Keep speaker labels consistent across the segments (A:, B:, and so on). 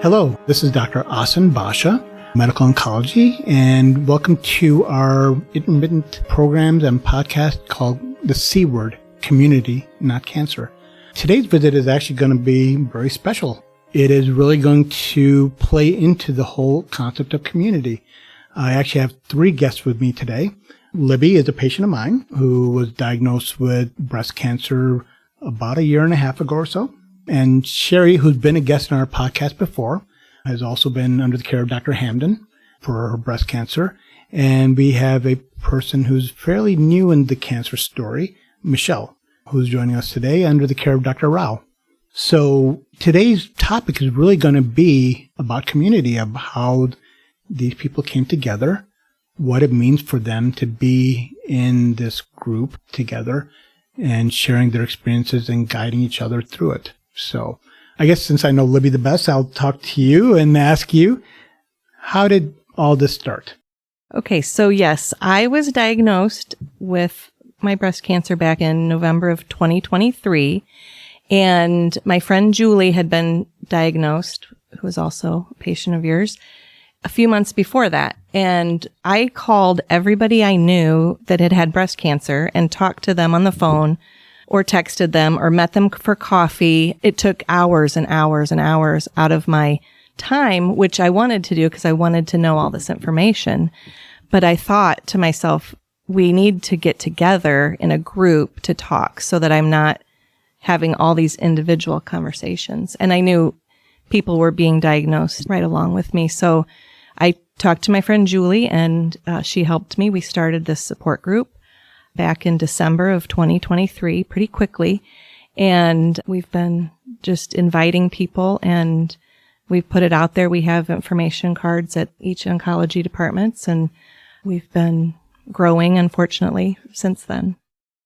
A: Hello, this is Dr. Basha, Medical Oncology, and welcome to our intermittent programs and podcast called The C Word, Community, Not Cancer. Today's visit is actually going to be very special. It is really going to play into the whole concept of community. I actually have three guests with me today. Libby is a patient of mine who was diagnosed with breast cancer about a year and a half ago or so. And Sheri, who's been a guest on our podcast before, has also been under the care of Dr. Hamden for her breast cancer. And we have a person who's fairly new in the cancer story, Michelle, who's joining us today under the care of Dr. Rao. So today's topic is really going to be about community, of how these people came together, what it means for them to be in this group together and sharing their experiences and guiding each other through it. So I guess since I know Libby the best, I'll talk to you and ask you, how did all this start?
B: Okay, so yes, I was diagnosed with my breast cancer back in November of 2023. And my friend Julie had been diagnosed, who was also a patient of yours, a few months before that. And I called everybody I knew that had had breast cancer and talked to them on the phone or texted them or met them for coffee. It took hours and hours and hours out of my time, which I wanted to do because I wanted to know all this information. But I thought to myself, we need to get together in a group to talk so that I'm not having all these individual conversations. And I knew people were being diagnosed right along with me. So I talked to my friend Julie and she helped me. We started this support group back in December of 2023 pretty quickly. And we've been just inviting people and we've put it out there. We have information cards at each oncology departments and we've been growing, unfortunately, since then.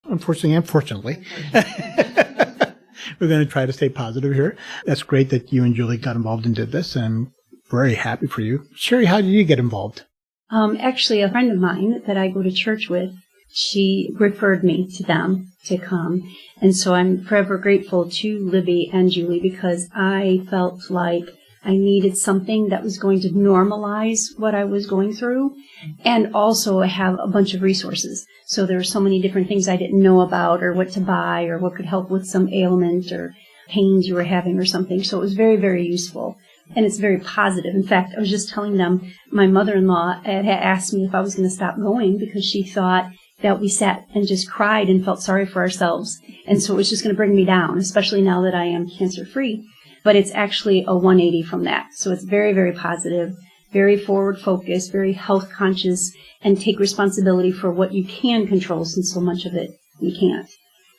A: Unfortunately and fortunately. We're going to try to stay positive here. That's great that you and Julie got involved and did this. And I'm very happy for you. Sheri, how did you get involved?
C: Actually, a friend of mine that I go to church with, she referred me to them to come. And so I'm forever grateful to Libby and Julie because I felt like I needed something that was going to normalize what I was going through and also have a bunch of resources. So there were so many different things I didn't know about or what to buy or what could help with some ailment or pains you were having or something. So it was very, very useful. And it's very positive. In fact, I was just telling them, my mother-in-law had asked me if I was going to stop going because she thought that we sat and just cried and felt sorry for ourselves. And so it was just going to bring me down, especially now that I am cancer-free. But it's actually a 180 from that. So it's very, very positive, very forward-focused, very health-conscious, and take responsibility for what you can control since so much of it you can't.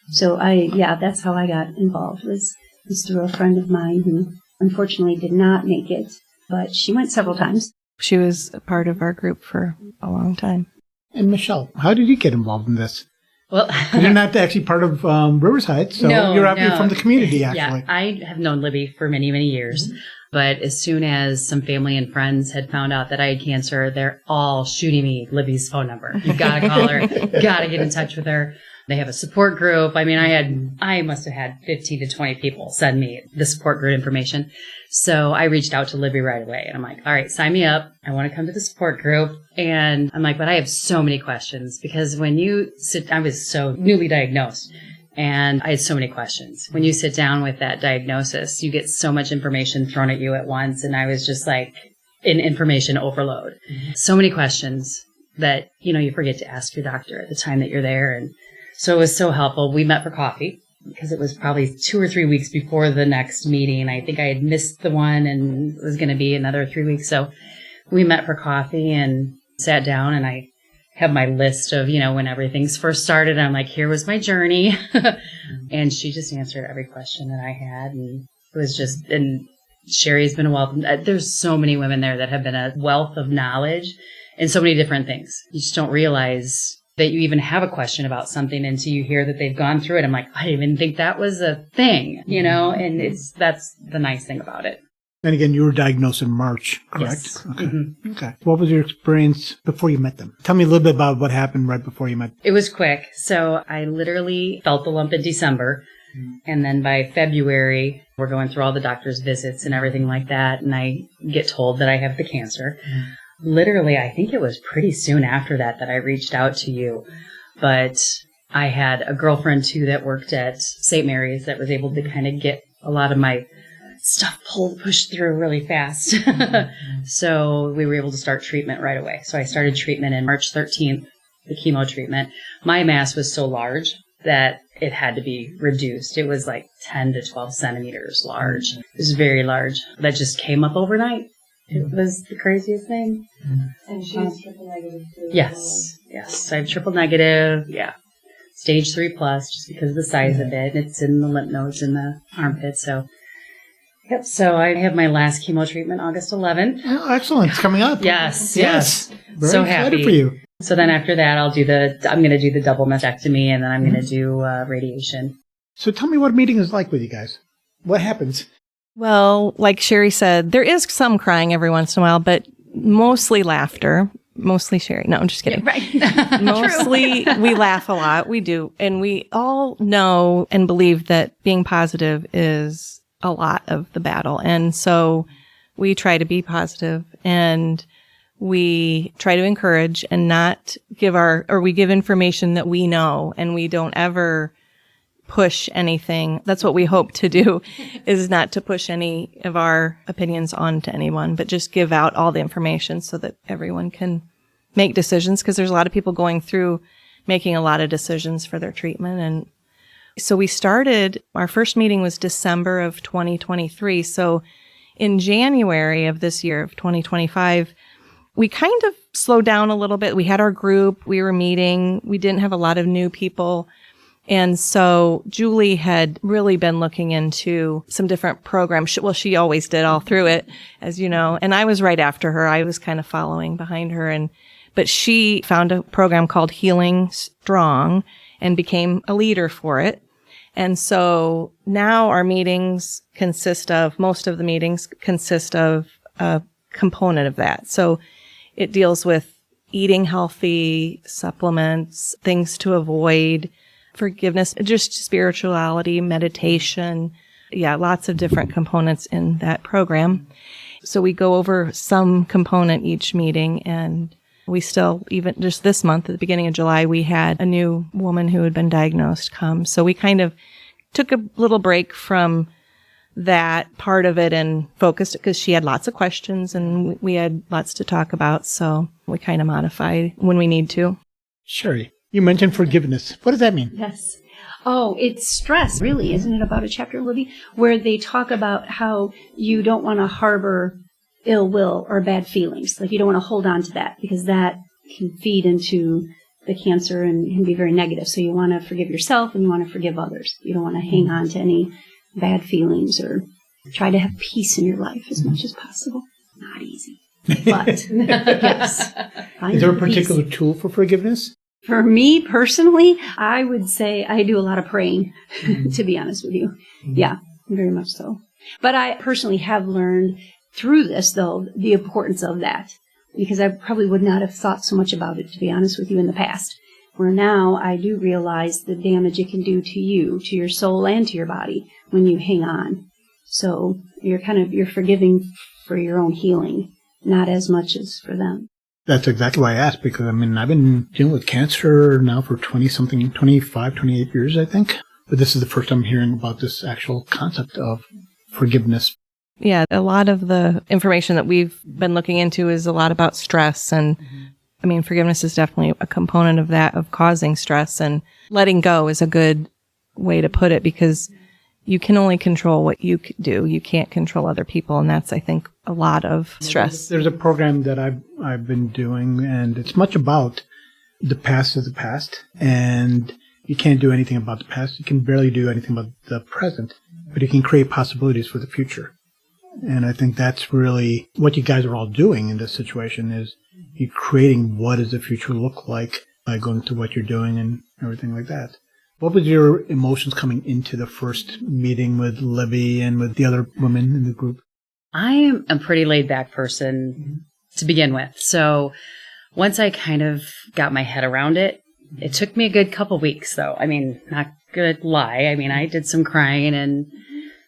C: So that's how I got involved, was through a friend of mine who unfortunately did not make it, but she went several times.
B: She was a part of our group for a long time.
A: And Michelle, how did you get involved in this?
D: Well,
A: you're not actually part of Riverside, so you're from the community, actually.
D: Yeah, I have known Libby for many, many years. Mm-hmm. But as soon as some family and friends had found out that I had cancer, they're all shooting me Libby's phone number. You got to call her. Got to get in touch with her. They have a support group. I mean, I must have had 15 to 20 people send me the support group information. So I reached out to Libby right away. And I'm like, all right, sign me up. I want to come to the support group. And I'm like, but I have so many questions because I was so newly diagnosed and I had so many questions. When you sit down with that diagnosis, you get so much information thrown at you at once. And I was just like in information overload. Mm-hmm. So many questions that, you forget to ask your doctor at the time that you're there. And so it was so helpful. We met for coffee because it was probably 2 or 3 weeks before the next meeting. I think I had missed the one and it was going to be another 3 weeks. So we met for coffee and sat down and I have my list of, when everything's first started. I'm like, here was my journey. And she just answered every question that I had. And it was just, and Sheri's been a wealth. There's so many women there that have been a wealth of knowledge and so many different things. You just don't realize that you even have a question about something until you hear that they've gone through it. I'm like, I didn't even think that was a thing, and that's the nice thing about it.
A: And again, you were diagnosed in March, correct?
D: Yes.
A: Okay.
D: Mm-hmm.
A: Okay. What was your experience before you met them? Tell me a little bit about what happened right before you met them.
D: It was quick. So I literally felt the lump in December. And then by February, we're going through all the doctor's visits and everything like that. And I get told that I have the cancer. Literally, I think it was pretty soon after that I reached out to you. But I had a girlfriend, too, that worked at St. Mary's that was able to kind of get a lot of my stuff pushed through really fast. So we were able to start treatment right away. So I started treatment in March 13th, the chemo treatment. My mass was so large that it had to be reduced. It was like 10 to 12 centimeters large. It was very large. That just came up overnight. It was the craziest thing.
C: And she was triple negative too.
D: Yes. I have triple negative. Yeah. Stage 3+, just because of the size of it. It's in the lymph nodes in the armpit. So, yep. So I have my last chemo treatment August 11th.
A: Oh, excellent. It's coming up.
D: Yes.
A: Very
D: so
A: excited
D: happy
A: for you.
D: So then after that, I'm going to do the double mastectomy, and then I'm going to do radiation.
A: So tell me what a meeting is like with you guys. What happens?
B: Well, like Sheri said, there is some crying every once in a while, but mostly laughter. Mostly Sheri. No, I'm just kidding.
C: Yeah, right.
B: Mostly we laugh a lot. We do. And we all know and believe that being positive is a lot of the battle. And so we try to be positive, and we try to encourage and not give we give information that we know, and we don't ever push anything. That's what we hope to do, is not to push any of our opinions onto anyone, but just give out all the information so that everyone can make decisions, because there's a lot of people going through making a lot of decisions for their treatment. And so our first meeting was December of 2023. So in January of this year of 2025, we kind of slowed down a little bit. We had our group, we were meeting, we didn't have a lot of new people. And so Julie had really been looking into some different programs. She always did all through it, as you know, and I was right after her. I was kind of following behind her. But she found a program called Healing Strong and became a leader for it. And so now our meetings most of the meetings consist of a component of that. So it deals with eating healthy, supplements, things to avoid, forgiveness, just spirituality, meditation. Yeah, lots of different components in that program. So we go over some component each meeting, and we still, even just this month, at the beginning of July, we had a new woman who had been diagnosed come. So we kind of took a little break from that part of it and focused, because she had lots of questions and we had lots to talk about. So we kind of modified when we need to.
A: Sheri, you mentioned forgiveness. What does that mean?
C: Yes. Oh, it's stress, really. Isn't it about a chapter, Libby, where they talk about how you don't want to harbor ill will or bad feelings. Like, you don't want to hold on to that, because that can feed into the cancer and can be very negative. So you want to forgive yourself and you want to forgive others. You don't want to hang on to any bad feelings, or try to have peace in your life as much as possible. Not easy. But, yes.
A: Is there a particular tool for forgiveness?
C: For me personally, I would say I do a lot of praying, to be honest with you. Yeah, very much so. But I personally have learned through this, though, the importance of that, because I probably would not have thought so much about it, to be honest with you, in the past. Where now I do realize the damage it can do to you, to your soul, and to your body when you hang on. So you're forgiving for your own healing, not as much as for them.
A: That's exactly why I asked, because, I've been dealing with cancer now for 25, 28 years, I think. But this is the first time hearing about this actual concept of forgiveness.
B: Yeah, a lot of the information that we've been looking into is a lot about stress. And forgiveness is definitely a component of that, of causing stress. And letting go is a good way to put it, because you can only control what you do. You can't control other people. And that's, I think, a lot of stress.
A: There's a program that I've been doing, and it's much about the past is the past. And you can't do anything about the past. You can barely do anything about the present, but you can create possibilities for the future. And I think that's really what you guys are all doing in this situation, is you're creating what does the future look like by going through what you're doing and everything like that. What was your emotions coming into the first meeting with Libby and with the other women in the group?
D: I am a pretty laid back person to begin with. So once I kind of got my head around it, It took me a good couple weeks, though. I mean, not gonna lie. I mean, I did some crying and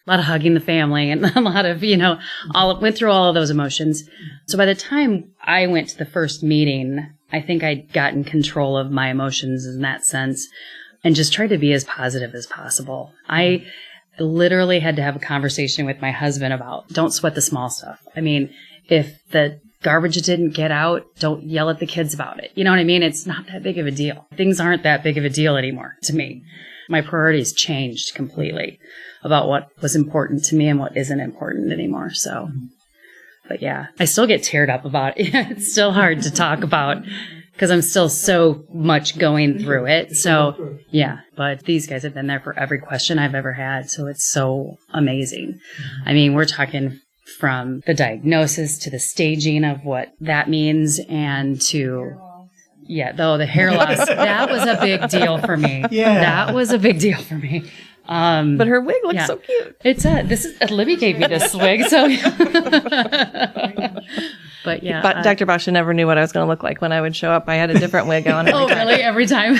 D: a lot of hugging the family and a lot of, went through all of those emotions. So by the time I went to the first meeting, I think I'd gotten control of my emotions in that sense and just tried to be as positive as possible. I literally had to have a conversation with my husband about don't sweat the small stuff. I mean, if the garbage didn't get out, don't yell at the kids about it. You know what I mean? It's not that big of a deal. Things aren't that big of a deal anymore to me. My priorities changed completely about what was important to me and what isn't important anymore. So, but yeah, I still get teared up about it. It's still hard to talk about because I'm still so much going through it. So yeah, but these guys have been there for every question I've ever had. So it's so amazing. I mean, we're talking from the diagnosis to the staging of what that means and to, the hair loss, that was a big deal for me. Yeah. That was a big deal for me.
B: But her wig looks so cute.
D: Libby gave me this wig, so. But yeah.
B: But Dr. Basha never knew what I was going to look like when I would show up. I had a different wig on every time.
D: Really? Every time?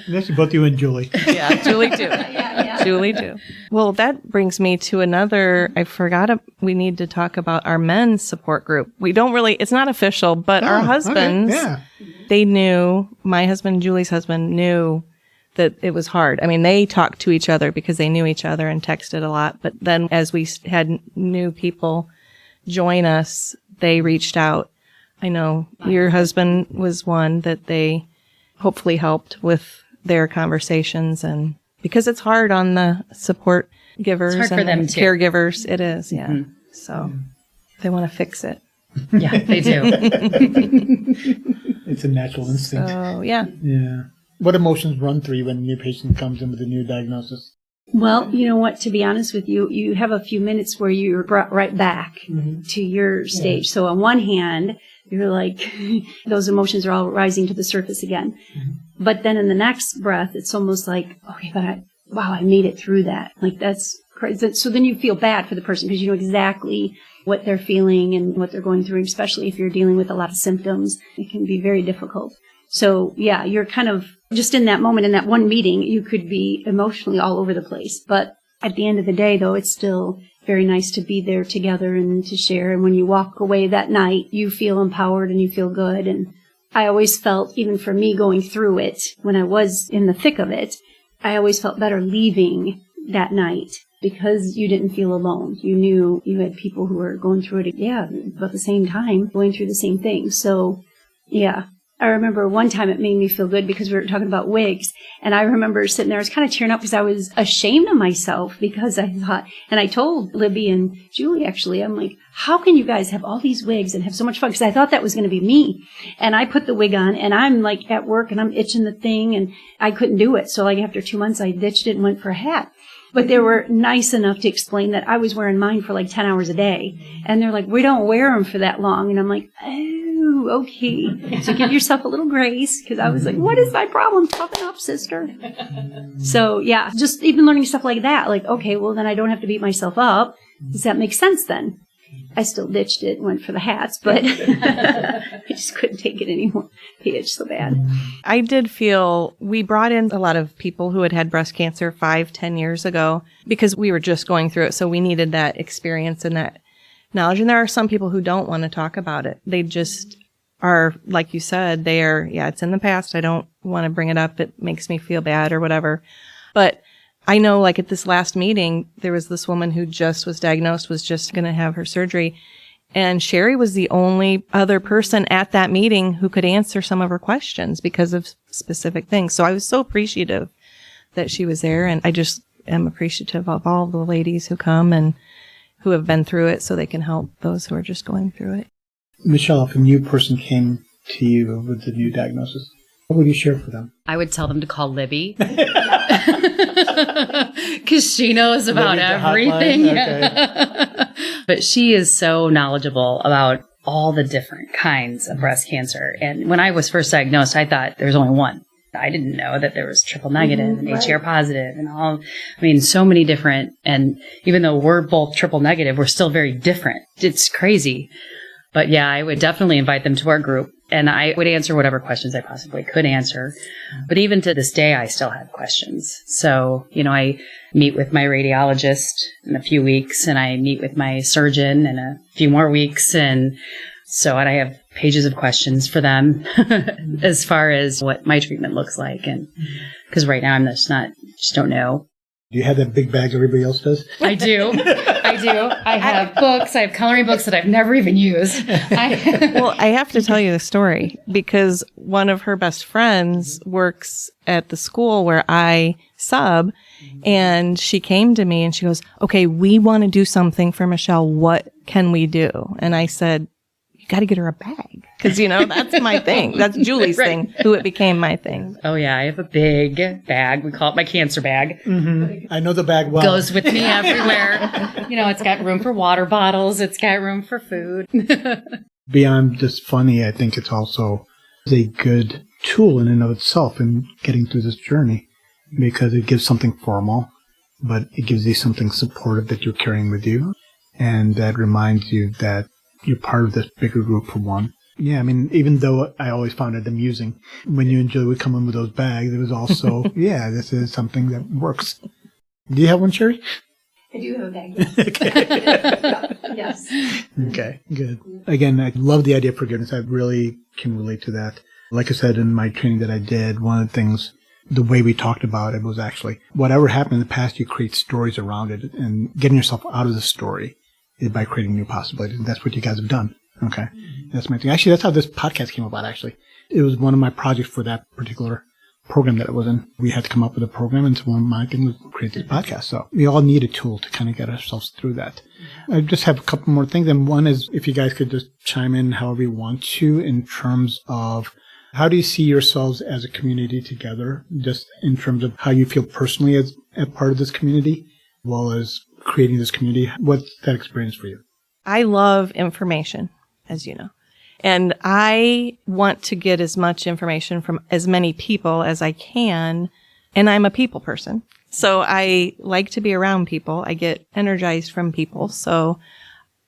A: That's both you and Julie.
B: Yeah, Julie too. Julie too. Well, that brings me to another, we need to talk about our men's support group. It's not official, but our husbands, they knew, my husband, Julie's husband knew that it was hard. I mean, they talked to each other because they knew each other and texted a lot. But then as we had new people join us, they reached out. I know your husband was one that they hopefully helped with their conversations, and because it's hard on the support givers and
D: for them too.
B: Caregivers. It is, yeah. Mm-hmm. So they want to fix it.
D: Yeah, they do.
A: It's a natural instinct.
B: So, yeah.
A: Yeah. What emotions run through you when a new patient comes in with a new diagnosis?
C: Well, you know what, to be honest with you, you have a few minutes where you're brought right back to your stage. So on one hand, you're like, those emotions are all rising to the surface again. But then in the next breath, it's almost like, okay, but I made it through that. Like, that's crazy. So then you feel bad for the person because you know exactly what they're feeling and what they're going through, especially if you're dealing with a lot of symptoms. It can be very difficult. So yeah, you're kind of just in that moment, in that one meeting, you could be emotionally all over the place. But at the end of the day, though, it's still very nice to be there together and to share. And when you walk away that night, you feel empowered and you feel good. And I always felt, even for me going through it, when I was in the thick of it, I always felt better leaving that night because you didn't feel alone. You knew you had people who were going through it, about the same time, going through the same thing. So, yeah. I remember one time it made me feel good because we were talking about wigs. And I remember sitting there, I was kind of tearing up because I was ashamed of myself because I thought, and I told Libby and Julie actually, I'm like, how can you guys have all these wigs and have so much fun? Because I thought that was going to be me. And I put the wig on and I'm like at work and I'm itching the thing and I couldn't do it. So like after 2 months, I ditched it and went for a hat. But they were nice enough to explain that I was wearing mine for like 10 hours a day. And they're like, we don't wear them for that long. And I'm like, oh, okay. So give yourself a little grace. Because I was like, what is my problem? Toughen up, sister. So, yeah, just even learning stuff like that. Like, okay, well, then I don't have to beat myself up. Does that make sense then? I still ditched it and went for the hats, but I just couldn't take it anymore. He itched so bad.
B: I did feel we brought in a lot of people who had breast cancer 5-10 years ago because we were just going through it. So we needed that experience and that knowledge. And there are some people who don't want to talk about it. They just are, like you said, it's in the past. I don't want to bring it up. It makes me feel bad or whatever. But I know, like at this last meeting, there was this woman who just was diagnosed, was just going to have her surgery. And Sheri was the only other person at that meeting who could answer some of her questions because of specific things. So I was so appreciative that she was there. And I just am appreciative of all the ladies who come and who have been through it so they can help those who are just going through it.
A: Michelle, if a new person came to you with a new diagnosis, what would you share for them?
D: I would tell them to call Libby. Because she knows about everything. Okay. But she is so knowledgeable about all the different kinds of breast cancer. And when I was first diagnosed, I thought there was only one. I didn't know that there was triple negative and HR positive and all. I mean, so many different. And even though we're both triple negative, we're still very different. It's crazy. But yeah, I would definitely invite them to our group, and I would answer whatever questions I possibly could answer. But even to this day, I still have questions. So, I meet with my radiologist in a few weeks, and I meet with my surgeon in a few more weeks. And so I have pages of questions for them as far as what my treatment looks like. And because right now just don't know.
A: Do you have that big bag everybody else does?
D: I do. I have books. I have coloring books that I've never even used.
B: Well, I have to tell you the story because one of her best friends works at the school where I sub, and she came to me and she goes, "Okay, we want to do something for Michelle. What can we do?" And I said, "Got to get her a bag." Because, that's my thing. That's Julie's thing, who it became my thing.
D: Oh, yeah. I have a big bag. We call it my cancer bag.
A: Mm-hmm. I know the bag well.
D: Goes with me everywhere. It's got room for water bottles. It's got room for food.
A: Beyond just funny, I think it's also a good tool in and of itself in getting through this journey because it gives something formal, but it gives you something supportive that you're carrying with you. And that reminds you that you're part of this bigger group for one. Yeah, even though I always found it amusing when you and Julie would come in with those bags, it was also, yeah, this is something that works. Do you have one, Sheri?
C: I do have a bag, yes.
A: Okay.
C: Yes.
A: Okay, good. Again, I love the idea of forgiveness. I really can relate to that. Like I said in my training that I did, one of the things, the way we talked about it was actually, whatever happened in the past, you create stories around it, and getting yourself out of the story is by creating new possibilities. And that's what you guys have done. Okay. That's my thing. Actually, that's how this podcast came about, actually. It was one of my projects for that particular program that it was in. We had to come up with a program, and so one of my things was create this podcast. So we all need a tool to kind of get ourselves through that. I just have a couple more things. And one is if you guys could just chime in however you want to in terms of how do you see yourselves as a community together, just in terms of how you feel personally as a part of this community, as well as creating this community. What's that experience for you?
B: I love information, as you know. And I want to get as much information from as many people as I can. And I'm a people person. So I like to be around people. I get energized from people. So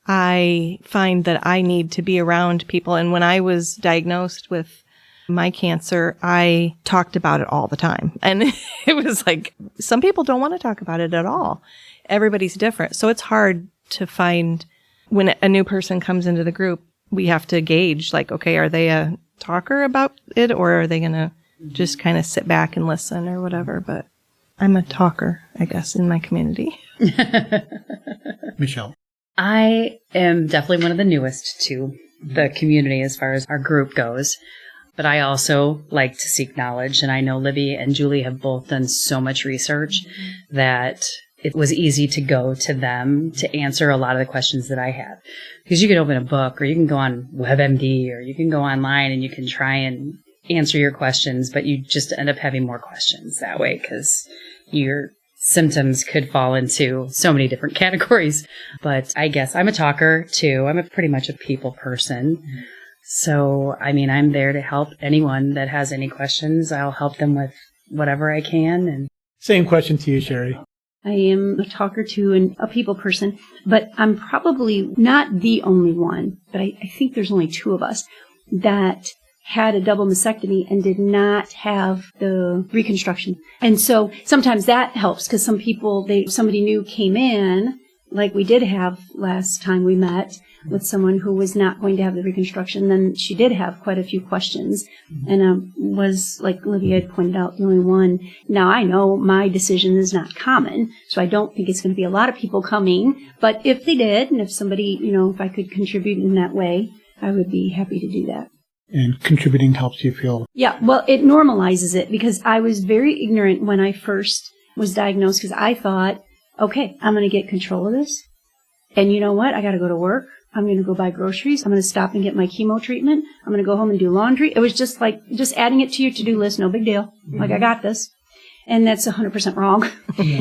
B: I find that I need to be around people. And when I was diagnosed with my cancer, I talked about it all the time. And it was like, some people don't want to talk about it at all. Everybody's different. So it's hard to find when a new person comes into the group. We have to gauge, like, okay, are they a talker about it, or are they going to just kind of sit back and listen or whatever? But I'm a talker, I guess, in my community.
A: Michelle.
D: I am definitely one of the newest to the community as far as our group goes. But I also like to seek knowledge. And I know Libby and Julie have both done so much research that it was easy to go to them to answer a lot of the questions that I have. Because you could open a book, or you can go on WebMD, or you can go online and you can try and answer your questions, but you just end up having more questions that way because your symptoms could fall into so many different categories. But I guess I'm a talker too. I'm pretty much a people person. So, I'm there to help anyone that has any questions. I'll help them with whatever I can. And
A: Same question to you, Sheri.
C: I am a talker too and a people person, but I'm probably not the only one, but I think there's only two of us that had a double mastectomy and did not have the reconstruction. And so sometimes that helps because some people, somebody new came in, like we did have last time we met with someone who was not going to have the reconstruction. Then she did have quite a few questions and was, like Libby had pointed out, the only one. Now I know my decision is not common, so I don't think it's going to be a lot of people coming. But if they did, and if somebody, if I could contribute in that way, I would be happy to do that.
A: And contributing helps you feel...
C: Yeah, well, it normalizes it because I was very ignorant when I first was diagnosed because I thought, okay, I'm going to get control of this. And you know what? I got to go to work. I'm going to go buy groceries. I'm going to stop and get my chemo treatment. I'm going to go home and do laundry. It was just like, just adding it to your to-do list. No big deal. Like, I got this. And that's 100% wrong.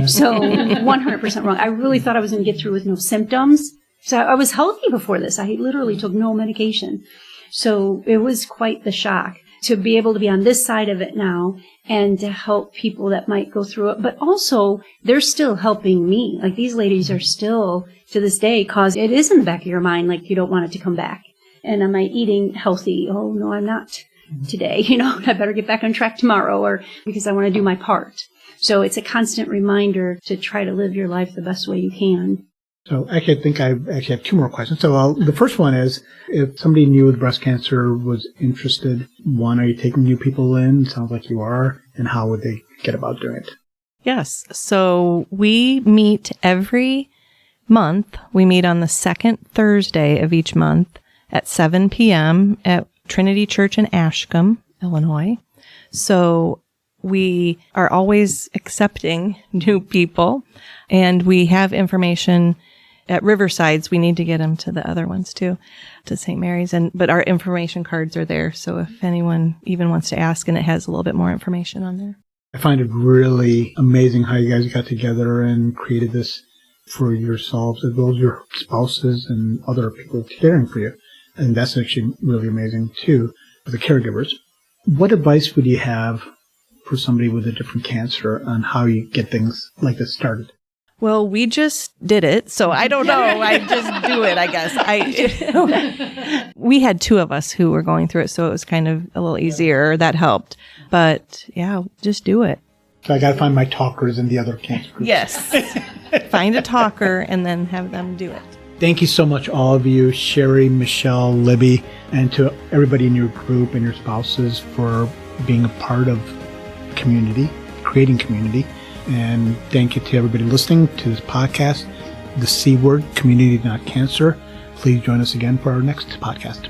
C: So 100% wrong. I really thought I was going to get through with no symptoms. So I was healthy before this. I literally took no medication. So it was quite the shock to be able to be on this side of it now and to help people that might go through it. But also, they're still helping me. Like, these ladies are still, to this day, cause it is in the back of your mind, like, you don't want it to come back. And am I eating healthy? Oh, no, I'm not today. I better get back on track tomorrow, or because I want to do my part. So it's a constant reminder to try to live your life the best way you can.
A: So actually, I think I actually have two more questions. So the first one is, if somebody new with breast cancer was interested, one, are you taking new people in? It sounds like you are. And how would they get about doing it?
B: Yes. So we meet every month. We meet on the second Thursday of each month at 7 p.m. at Trinity Church in Ashcombe, Illinois. So we are always accepting new people, and we have information at Riverside's. We need to get them to the other ones too, to St. Mary's. But our information cards are there. So if anyone even wants to ask, and it has a little bit more information on there.
A: I find it really amazing how you guys got together and created this for yourselves, as well as your spouses and other people caring for you. And that's actually really amazing too, for the caregivers. What advice would you have for somebody with a different cancer on how you get things like this started?
B: Well, we just did it, so I don't know. I just do it, I guess. We had two of us who were going through it, so it was kind of a little easier. That helped. But yeah, just do it.
A: So I got to find my talkers in the other cancer groups.
B: Yes. Find a talker and then have them do it.
A: Thank you so much, all of you, Sheri, Michelle, Libby, and to everybody in your group and your spouses for being a part of community, creating community. And thank you to everybody listening to this podcast, The C Word, Community Not Cancer. Please join us again for our next podcast.